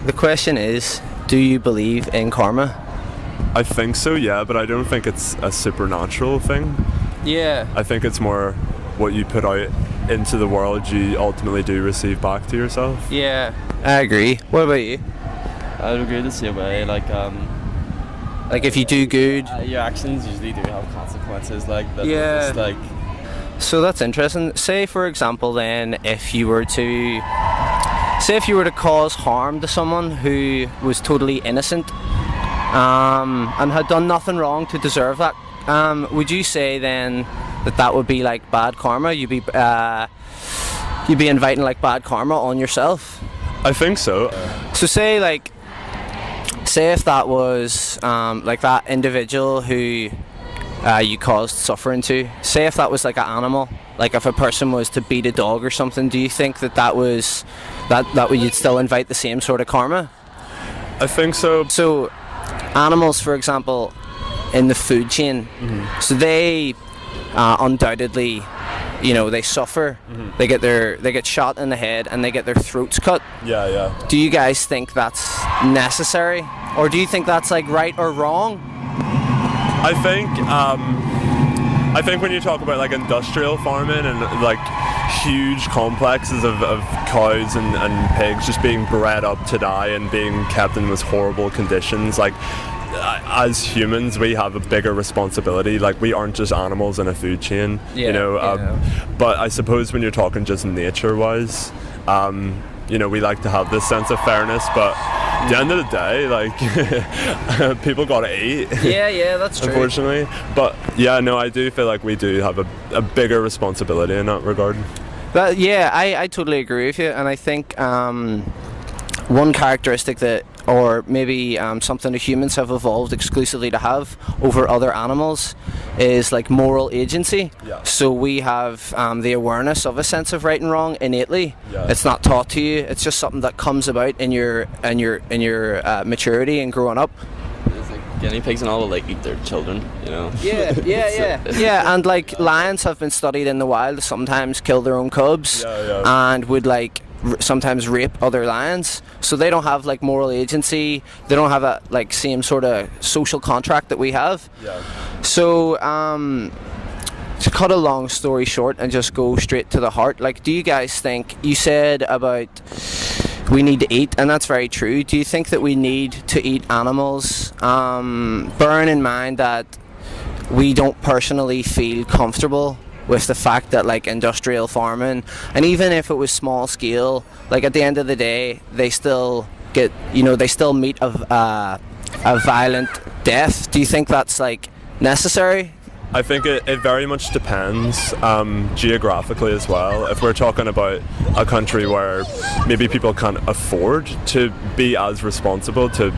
the question is, do you believe in karma? I think so, yeah, but I don't think it's a supernatural thing. Yeah. I think it's more what you put out into the world, you ultimately do receive back to yourself. Yeah. I agree. What about you? I would agree the same way. Like if you do good. Your actions usually do have consequences. Like that. Yeah. It's like. So that's interesting. Say, for example, then, if you were to cause harm to someone who was totally innocent, and had done nothing wrong to deserve that, would you say then that would be like bad karma? You'd be inviting like bad karma on yourself? I think so. So say if that was like that individual who you caused suffering to, say if that was like an animal, like if a person was to beat a dog or something, do you think that would you'd still invite the same sort of karma? I think so. So animals, for example, in the food chain, so they undoubtedly, they suffer. They get shot in the head and they get their throats cut. Yeah. Do you guys think that's necessary, or do you think that's like right or wrong? I think when you talk about like industrial farming and like huge complexes of cows and pigs just being bred up to die and being kept in those horrible conditions, like as humans we have a bigger responsibility. Like we aren't just animals in a food chain, but I suppose when you're talking just nature wise, we like to have this sense of fairness, but at the end of the day, like people gotta eat. Yeah, that's true. Unfortunately, but yeah, no, I do feel like we do have a bigger responsibility in that regard. I totally agree with you, and I think one characteristic that, or maybe something that humans have evolved exclusively to have over other animals, is like moral agency. Yeah. So we have the awareness of a sense of right and wrong innately. Yeah. It's not taught to you. It's just something that comes about in your maturity and growing up. It's like guinea pigs and all will like eat their children, Yeah, and like lions have been studied in the wild to sometimes kill their own cubs, and would like sometimes rape other lions. So they don't have like moral agency. They don't have a like same sort of social contract that we have. Yeah. So to cut a long story short and just go straight to the heart, like, do you guys think, you said about we need to eat, and that's very true. Do you think that we need to eat animals, bearing in mind that we don't personally feel comfortable with the fact that like industrial farming, and even if it was small scale, like at the end of the day they still get, they still meet a violent death? Do you think that's like necessary? I think it very much depends geographically as well. If we're talking about a country where maybe people can't afford to be as responsible to,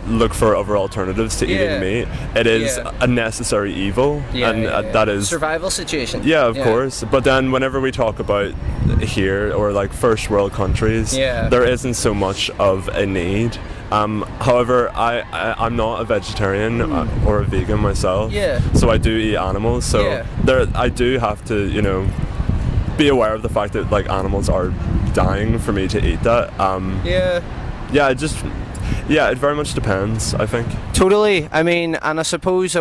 look for other alternatives to eating meat, it is a necessary evil, that is survival situation. Yeah, of course. But then whenever we talk about here or like first world countries, there isn't so much of a need. However, I'm not a vegetarian or a vegan myself, so I do eat animals. So I do have to, be aware of the fact that like animals are dying for me to eat that. It very much depends, I think. Totally. I mean, and I suppose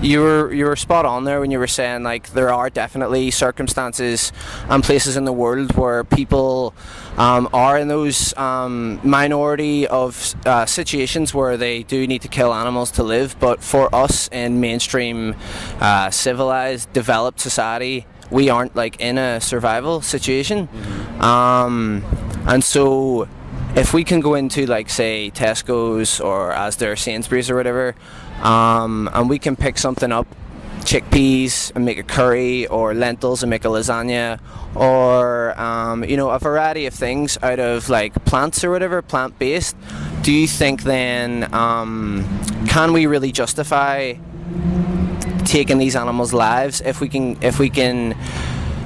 you were spot on there when you were saying like there are definitely circumstances and places in the world where people are in those minority of situations where they do need to kill animals to live. But for us in mainstream civilized developed society, we aren't like in a survival situation. And so if we can go into like say Tesco's or Asda or Sainsbury's or whatever, and we can pick something up, chickpeas and make a curry, or lentils and make a lasagna, or a variety of things out of like plants or whatever, plant-based, do you think then can we really justify taking these animals' lives if we can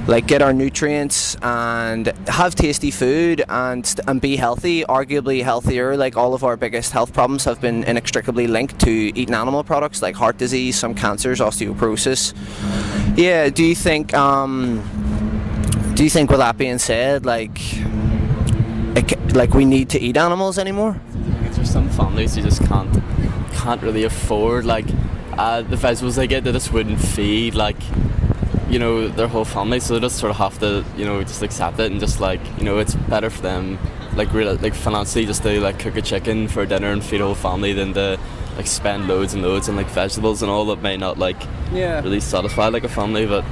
like get our nutrients and have tasty food and be healthy, arguably healthier? Like all of our biggest health problems have been inextricably linked to eating animal products, like heart disease, some cancers, osteoporosis. Yeah, do you think with that being said, like like we need to eat animals anymore? There's some families who just can't really afford like the vegetables they get. They just wouldn't feed like their whole family, so they just sort of have to just accept it and just like it's better for them like really like financially just to like cook a chicken for dinner and feed a whole family than to like spend loads and loads on like vegetables and all that may not like really satisfy like a family. But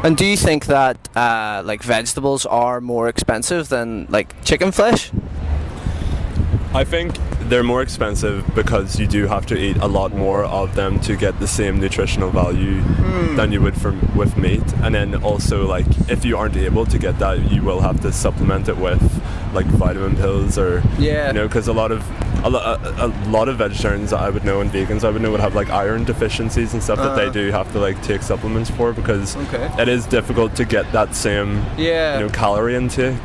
And do you think that like vegetables are more expensive than like chicken flesh? I think they're more expensive because you do have to eat a lot more of them to get the same nutritional value than you would with meat. And then also, like, if you aren't able to get that, you will have to supplement it with like vitamin pills or because a lot of vegetarians that I would know and vegans I would know would have like iron deficiencies and stuff that they do have to like take supplements for because it is difficult to get that same calorie intake.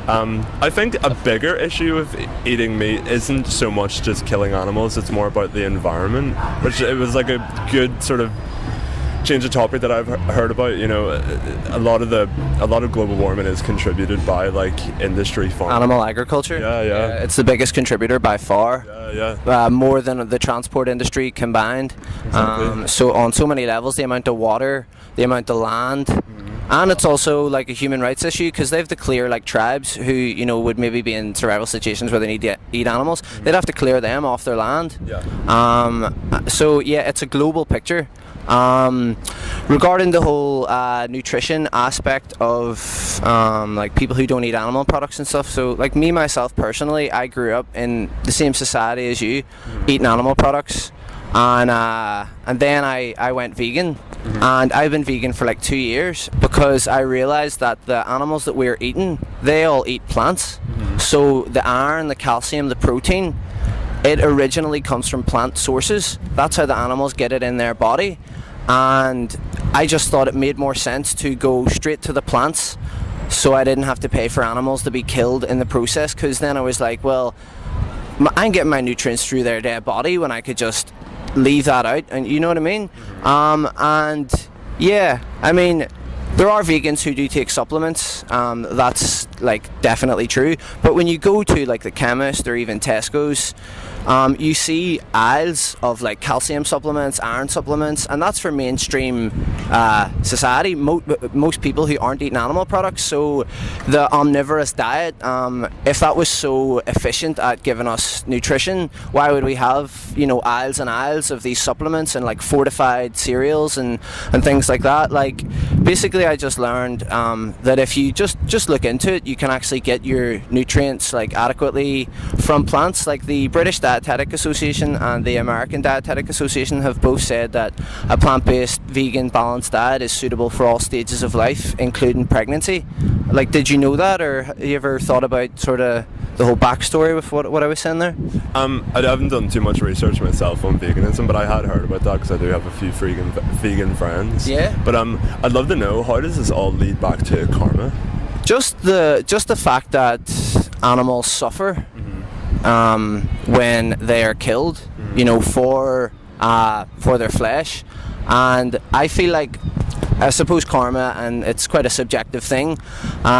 I think a bigger issue with eating meat isn't so much just killing animals, it's more about the environment, which it was like a good sort of change of topic that I've heard about. A lot of global warming is contributed by like industry farming, animal agriculture. It's the biggest contributor by far. More than the transport industry combined. Exactly. So on so many levels, the amount of water, the amount of land. And it's also like a human rights issue because they have to clear like tribes who would maybe be in survival situations where they need to eat animals. They'd have to clear them off their land. So it's a global picture. Regarding the whole nutrition aspect of like people who don't eat animal products and stuff, so like me myself personally, I grew up in the same society as you, eating animal products, and then I went vegan, and I've been vegan for like 2 years because I realized that the animals that we're eating, they all eat plants. So the iron, the calcium, the protein, it originally comes from plant sources. That's how the animals get it in their body. And I just thought it made more sense to go straight to the plants so I didn't have to pay for animals to be killed in the process, because then I was like, well, I'm getting my nutrients through their dead body when I could just leave that out, and you know what I mean? I mean, there are vegans who do take supplements, that's like definitely true, but when you go to like the chemist or even Tesco's, you see aisles of like calcium supplements, iron supplements, and that's for mainstream society, most people who aren't eating animal products. So the omnivorous diet, if that was so efficient at giving us nutrition, why would we have aisles and aisles of these supplements and like fortified cereals and things like that? Like basically I just learned that if you just look into it, you can actually get your nutrients like adequately from plants. Like the British Dietetic Association and the American Dietetic Association have both said that a plant-based, vegan, balanced diet is suitable for all stages of life, including pregnancy. Like, did you know that, or have you ever thought about sort of the whole backstory with what I was saying there? I haven't done too much research myself on veganism, but I had heard about that because I do have a few vegan friends. But I'd love to know, how does this all lead back to karma? Just the fact that animals suffer when they are killed, for their flesh, and I feel like, I suppose, karma, and it's quite a subjective thing.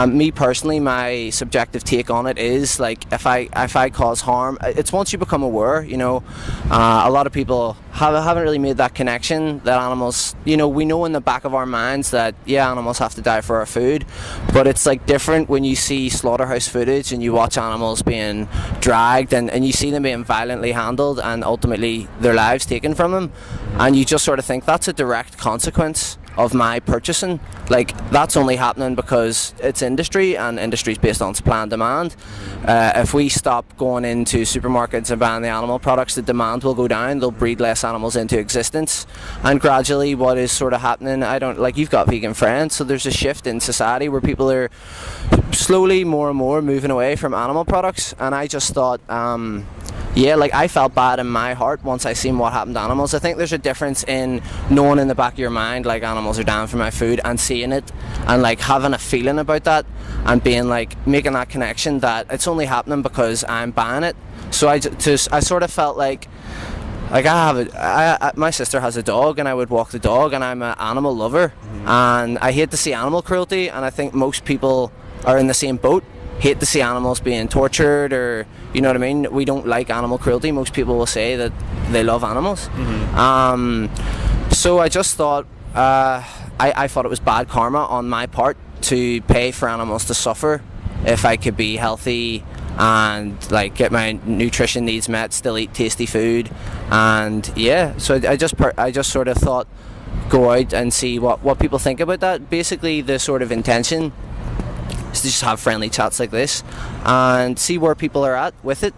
Me personally, my subjective take on it is like if I cause harm, it's once you become aware. A lot of people haven't really made that connection that animals. We know in the back of our minds that animals have to die for our food, but it's like different when you see slaughterhouse footage and you watch animals being dragged and you see them being violently handled and ultimately their lives taken from them, and you just sort of think that's a direct consequence of my purchasing. Like, that's only happening because it's industry, and industry is based on supply and demand. If we stop going into supermarkets and buying the animal products, the demand will go down, they'll breed less animals into existence, and gradually what is sort of happening, you've got vegan friends, so there's a shift in society where people are slowly more and more moving away from animal products, and I just thought I felt bad in my heart once I seen what happened to animals. I think there's a difference in knowing in the back of your mind like animals are dying for my food, and seeing it and like having a feeling about that and being like making that connection that it's only happening because I'm buying it. So I sort of felt like my sister has a dog, and I would walk the dog, and I'm an animal lover, and I hate to see animal cruelty, and I think most people are in the same boat. hate to see animals being tortured, or you know what I mean. We don't like animal cruelty. Most people will say that they love animals. So I just thought, I thought it was bad karma on my part to pay for animals to suffer if I could be healthy and like get my nutrition needs met, still eat tasty food, and yeah. So I just sort of thought, go out and see what people think about that. Basically, the sort of intention is to just have friendly chats like this and see where people are at with it,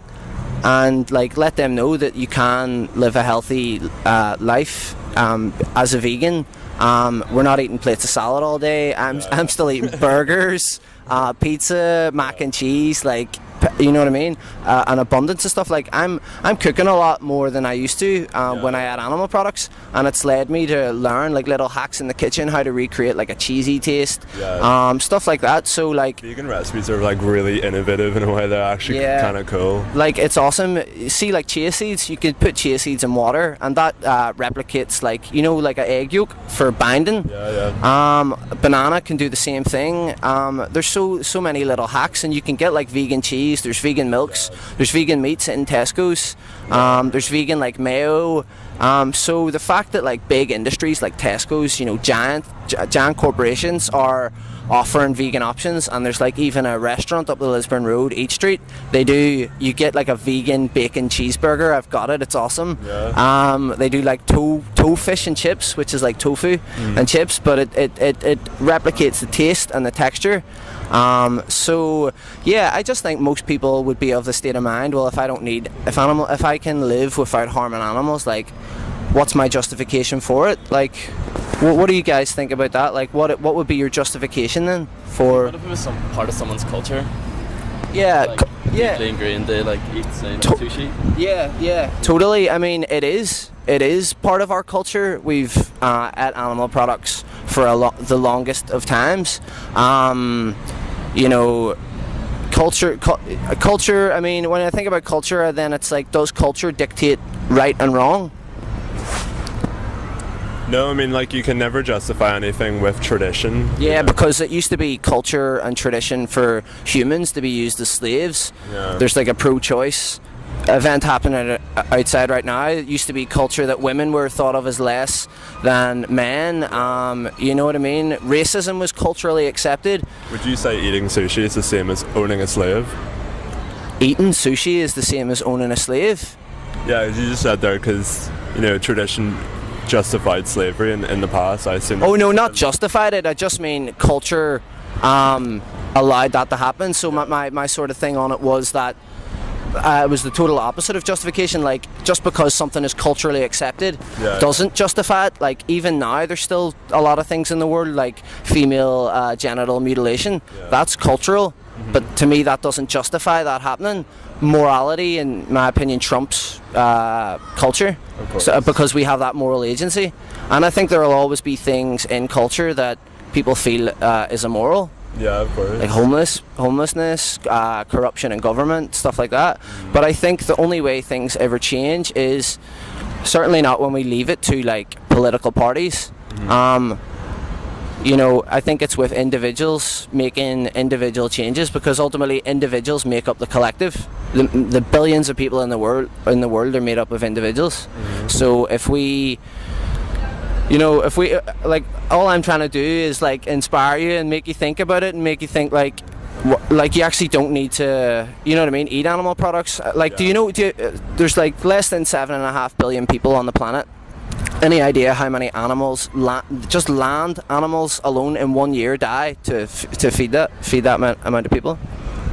and like let them know that you can live a healthy life as a vegan. We're not eating plates of salad all day. I'm still eating burgers, pizza, mac and cheese, like, you know what I mean, an abundance of stuff. Like I'm cooking a lot more than I used to when I had animal products, and it's led me to learn like little hacks in the kitchen, how to recreate like a cheesy taste, stuff like that. So like vegan recipes are like really innovative in a way. They're actually kind of cool. Like it's awesome. See, like chia seeds, you could put chia seeds in water and that replicates like, you know, like an egg yolk for binding. Banana can do the same thing. There's so many little hacks, and you can get like vegan cheese. There's vegan milks, there's vegan meats in Tesco's, there's vegan like mayo. So the fact that like big industries like Tesco's, you know, giant corporations are offering vegan options, and there's like even a restaurant up the Lisburn Road, Eat Street, you get like a vegan bacon cheeseburger. I've got it, it's awesome. They do like toe fish and chips, which is like tofu and chips, but it replicates the taste and the texture. So yeah, I just think most people would be of the state of mind, well, if I can live without harming animals, like what's my justification for it? Like what do you guys think about that? Like what would be your justification then for? What if it was some part of someone's culture? Yeah, like, deeply ingrained, they like eat, say, like sushi. Yeah, totally. I mean, it is part of our culture. We've ate animal products for the longest of times. You know, culture. I mean, when I think about culture, then it's like, does culture dictate right and wrong? No, I mean, like, you can never justify anything with tradition. Yeah, because it used to be culture and tradition for humans to be used as slaves. There's like a pro-choice event happening outside right now. It used to be culture that women were thought of as less than men. You know what I mean? Racism was culturally accepted. Would you say eating sushi is the same as owning a slave? Eating sushi is the same as owning a slave? Yeah, as you just said there, because, you know, tradition justified slavery in the past, I assume. Oh no, not justified it. I just mean culture allowed that to happen. So my sort of thing on it was that it was the total opposite of justification. Like, just because something is culturally accepted doesn't justify it. Like, even now there's still a lot of things in the world, like female genital mutilation. That's cultural, but to me that doesn't justify that happening. Morality, in my opinion, trumps culture, because we have that moral agency. And I think there will always be things in culture that people feel is immoral. Yeah, of course. Like homelessness, corruption in government, stuff like that. But I think the only way things ever change is certainly not when we leave it to like political parties. You know, I think it's with individuals making individual changes, because ultimately individuals make up the collective. The billions of people in the world are made up of individuals. So if we like, all I'm trying to do is like inspire you and make you think about it, and make you think like you actually don't need to, you know what I mean, eat animal products. Like, do you know there's like less than 7.5 billion people on the planet. Any idea how many animals, just land animals alone in 1 year, die to feed that amount of people?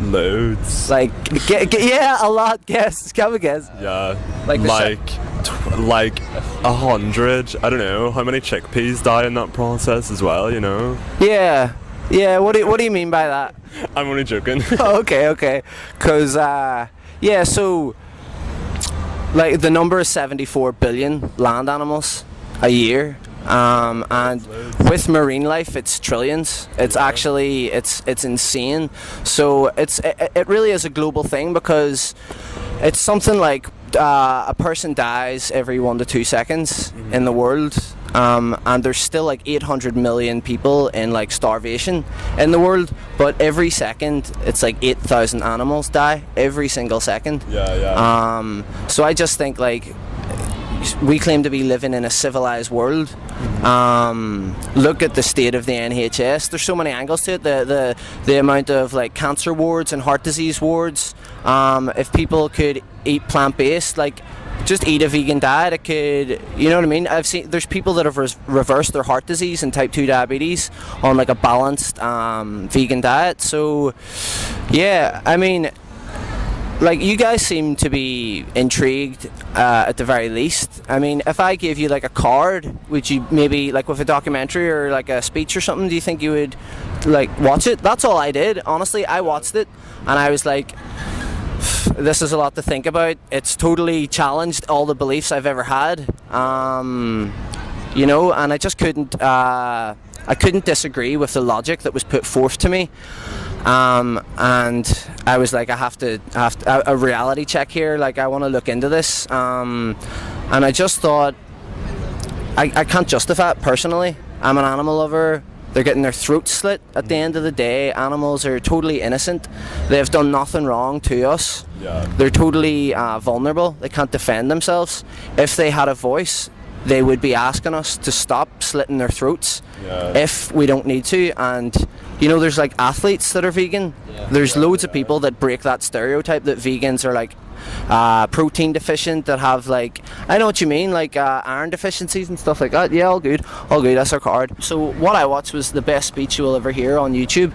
Loads. Like, yeah, a lot. Guess. Have a guess. Yeah. Like 100. I don't know how many chickpeas die in that process as well. You know. Yeah. What do you mean by that? I'm only joking. Oh, okay. Because so. Like, the number is 74 billion land animals a year, and with marine life it's trillions. It's actually it's insane. So it really is a global thing, because it's something like a person dies every 1 to 2 seconds in the world, and there's still like 800 million people in like starvation in the world, but every second it's like 8,000 animals die every single second. So I just think like we claim to be living in a civilized world. Look at the state of the NHS. There's so many angles to it. The amount of like cancer wards and heart disease wards. If people could eat plant-based, like just eat a vegan diet, it could, you know what I mean? I've seen there's people that have reversed their heart disease and type 2 diabetes on like a balanced vegan diet. So yeah, I mean, like, you guys seem to be intrigued at the very least. I mean, if I gave you like a card, would you maybe, like with a documentary or like a speech or something, do you think you would like watch it? That's all I did, honestly. I watched it and I was like, this is a lot to think about. It's totally challenged all the beliefs I've ever had, you know, and I just couldn't disagree with the logic that was put forth to me. And I was like, I have to a reality check here. Like, I want to look into this. And I just thought, I can't justify it personally. I'm an animal lover. They're getting their throats slit. At the end of the day, animals are totally innocent. They've done nothing wrong to us. They're totally vulnerable. They can't defend themselves. If they had a voice, they would be asking us to stop slitting their throats if we don't need to. And you know, there's like athletes that are vegan. There's loads of people that break that stereotype that vegans are like protein deficient, that have like, I know what you mean, like iron deficiencies and stuff like that. Yeah, all good, that's our card. So what I watched was the best speech you will ever hear on YouTube.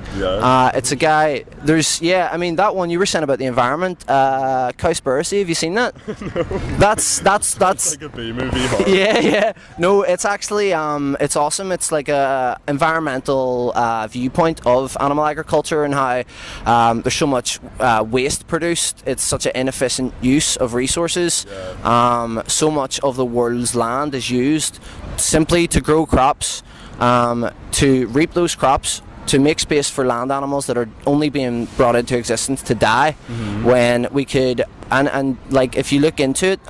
It's a guy, I mean, that one you were saying about the environment, Cowspiracy, have you seen that? No. That's like a B-movie horror. Yeah, no, it's actually it's awesome. It's like a environmental viewpoint of animal agriculture and how there's so much waste produced. It's such an inefficient use of resources. So much of the world's land is used simply to grow crops, to reap those crops, to make space for land animals that are only being brought into existence to die, when we could, and like if you look into it,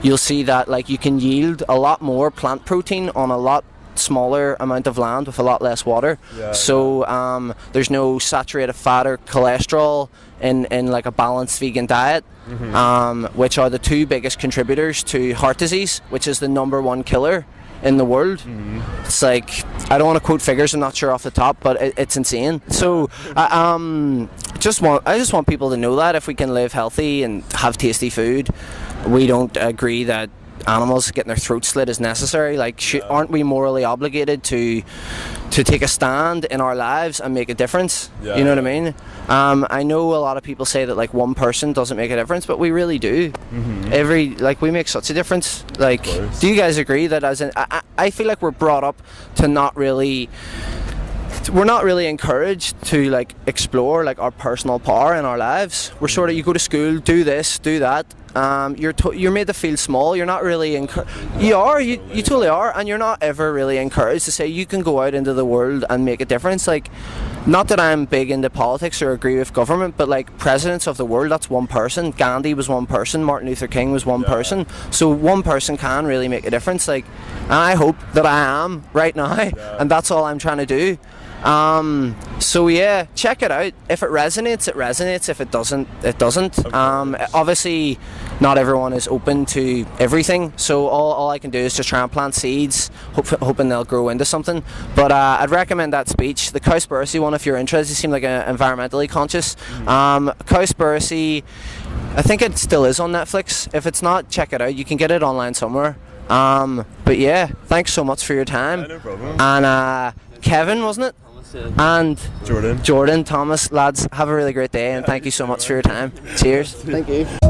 you'll see that like you can yield a lot more plant protein on a lot smaller amount of land with a lot less water. So there's no saturated fat or cholesterol in like a balanced vegan diet, which are the two biggest contributors to heart disease, which is the #1 killer in the world. It's like, I don't want to quote figures, I'm not sure off the top, but it's insane. So I just want people to know that if we can live healthy and have tasty food, we don't agree that animals getting their throats slit is necessary. Like, aren't we morally obligated to take a stand in our lives and make a difference? You know what I mean? I know a lot of people say that like one person doesn't make a difference, but we really do. We make such a difference. Like, do you guys agree that I feel like we're brought up to we're not really encouraged to like explore like our personal power in our lives. We're sort of, you go to school, do this, do that. You're made to feel small. You're not really you totally are, and you're not ever really encouraged to say you can go out into the world and make a difference. Like, not that I'm big into politics or agree with government, but like presidents of the world, that's one person. Gandhi was one person. Martin Luther King was one person. So one person can really make a difference. Like, and I hope that I am right now, and that's all I'm trying to do. So yeah, check it out. If it resonates, it resonates. If it doesn't, it doesn't. Obviously not everyone is open to everything, so all I can do is just try and plant seeds, hoping they'll grow into something. But I'd recommend that speech, the Cowspiracy one, if you're interested. You seem like environmentally conscious. Cowspiracy, I think it still is on Netflix. If it's not, check it out. You can get it online somewhere. But yeah, thanks so much for your time. No problem. And Kevin, wasn't it? And Jordan, Thomas, lads, have a really great day, and thank you so much for your time. Cheers. Thank you.